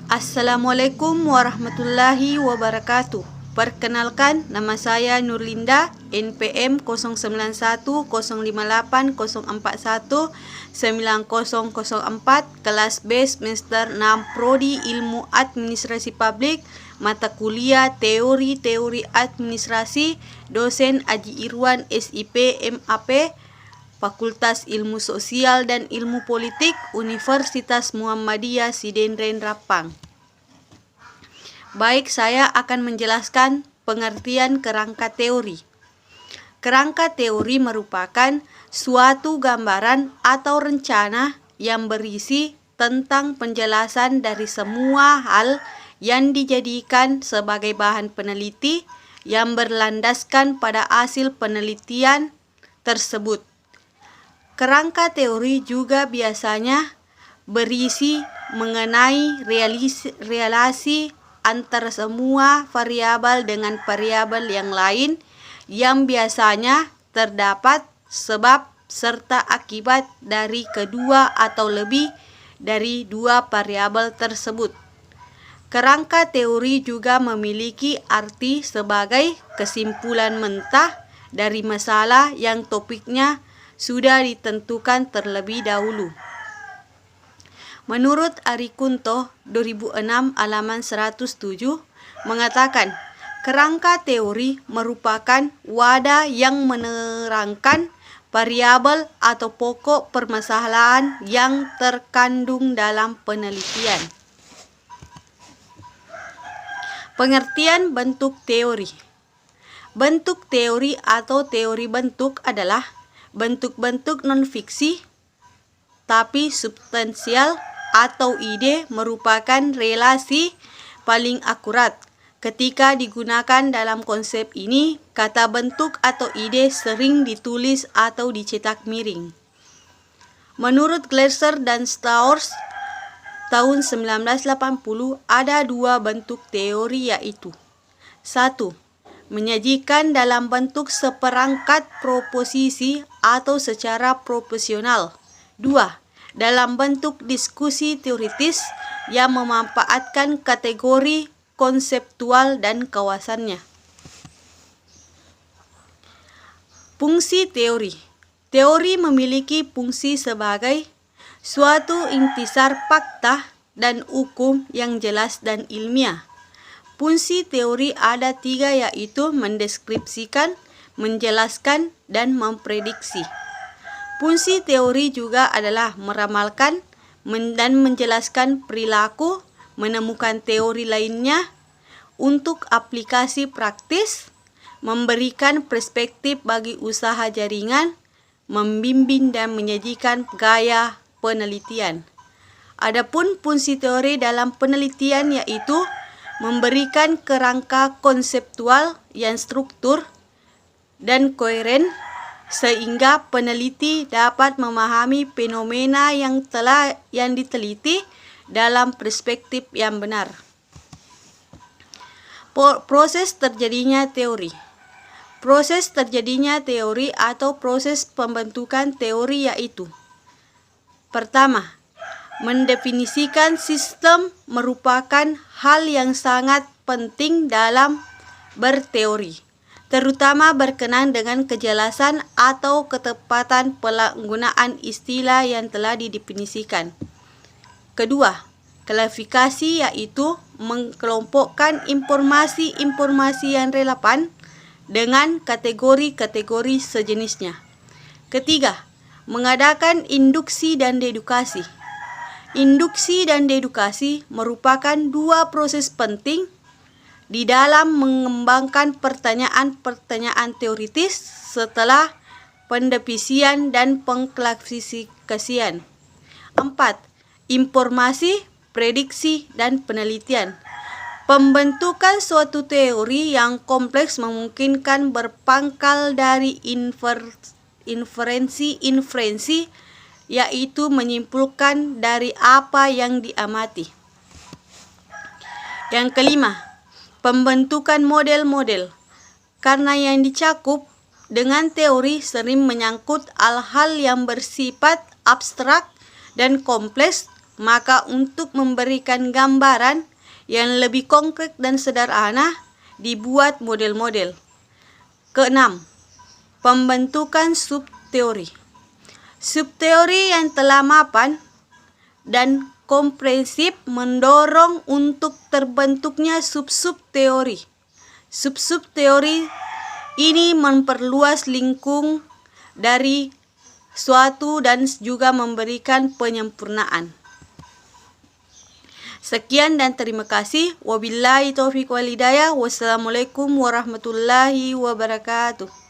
Assalamualaikum warahmatullahi wabarakatuh. Perkenalkan, nama saya Nurlinda, NPM 091180419004, kelas B semester 6, Prodi Ilmu Administrasi Publik, mata kuliah Teori Administrasi, dosen Aji Irwan SIP MAP, Fakultas Ilmu Sosial dan Ilmu Politik, Universitas Muhammadiyah Sidenren Rapang. Baik, saya akan menjelaskan pengertian kerangka teori. Kerangka teori merupakan suatu gambaran atau rencana yang berisi tentang penjelasan dari semua hal yang dijadikan sebagai bahan peneliti yang berlandaskan pada hasil penelitian tersebut. Kerangka teori juga biasanya berisi mengenai relasi antara semua variabel dengan variabel yang lain yang biasanya terdapat sebab serta akibat dari kedua atau lebih dari dua variabel tersebut. Kerangka teori juga memiliki arti sebagai kesimpulan mentah dari masalah yang topiknya sudah ditentukan terlebih dahulu. Menurut Ari Kunto 2006 halaman 107 mengatakan, kerangka teori merupakan wadah yang menerangkan variabel atau pokok permasalahan yang terkandung dalam penelitian. Pengertian bentuk teori. Bentuk teori atau teori bentuk adalah bentuk-bentuk non-fiksi tapi substansial atau ide merupakan relasi paling akurat. Ketika digunakan dalam konsep ini, kata bentuk atau ide sering ditulis atau dicetak miring. Menurut Glasser dan Stowers tahun 1980 ada dua bentuk teori, yaitu 1. Menyajikan dalam bentuk seperangkat proposisi atau secara proporsional. 2. Dalam bentuk diskusi teoritis yang memanfaatkan kategori konseptual dan kawasannya. Fungsi teori. Teori memiliki fungsi sebagai suatu intisar fakta dan hukum yang jelas dan ilmiah. Fungsi teori ada 3, yaitu mendeskripsikan, menjelaskan, dan memprediksi. Fungsi teori juga adalah meramalkan dan menjelaskan perilaku, menemukan teori lainnya untuk aplikasi praktis, memberikan perspektif bagi usaha jaringan, membimbing dan menyajikan gaya penelitian. Adapun fungsi teori dalam penelitian yaitu memberikan kerangka konseptual yang struktur dan koheren sehingga peneliti dapat memahami fenomena yang diteliti dalam perspektif yang benar. Proses terjadinya teori. Proses terjadinya teori atau proses pembentukan teori yaitu: pertama, mendefinisikan sistem merupakan hal yang sangat penting dalam berteori, terutama berkenaan dengan kejelasan atau ketepatan penggunaan istilah yang telah didefinisikan. Kedua, klasifikasi yaitu mengkelompokkan informasi-informasi yang relevan dengan kategori-kategori sejenisnya. Ketiga, mengadakan induksi dan dedukasi. Induksi dan dedukasi merupakan dua proses penting di dalam mengembangkan pertanyaan-pertanyaan teoritis setelah pendefinisian dan pengklasifikasian. 4. Informasi, prediksi, dan penelitian. Pembentukan suatu teori yang kompleks memungkinkan berpangkal dari inferensi, yaitu menyimpulkan dari apa yang diamati. Yang kelima, pembentukan model-model. Karena yang dicakup dengan teori sering menyangkut hal-hal yang bersifat abstrak dan kompleks, maka untuk memberikan gambaran yang lebih konkret dan sederhana, dibuat model-model. Keenam, pembentukan subteori. Subteori yang telah mapan dan komprehensif mendorong untuk terbentuknya sub-sub teori. Sub-sub teori ini memperluas lingkung dari suatu dan juga memberikan penyempurnaan. Sekian dan terima kasih. Wabillahi taufiq wal hidayah. Wassalamualaikum warahmatullahi wabarakatuh.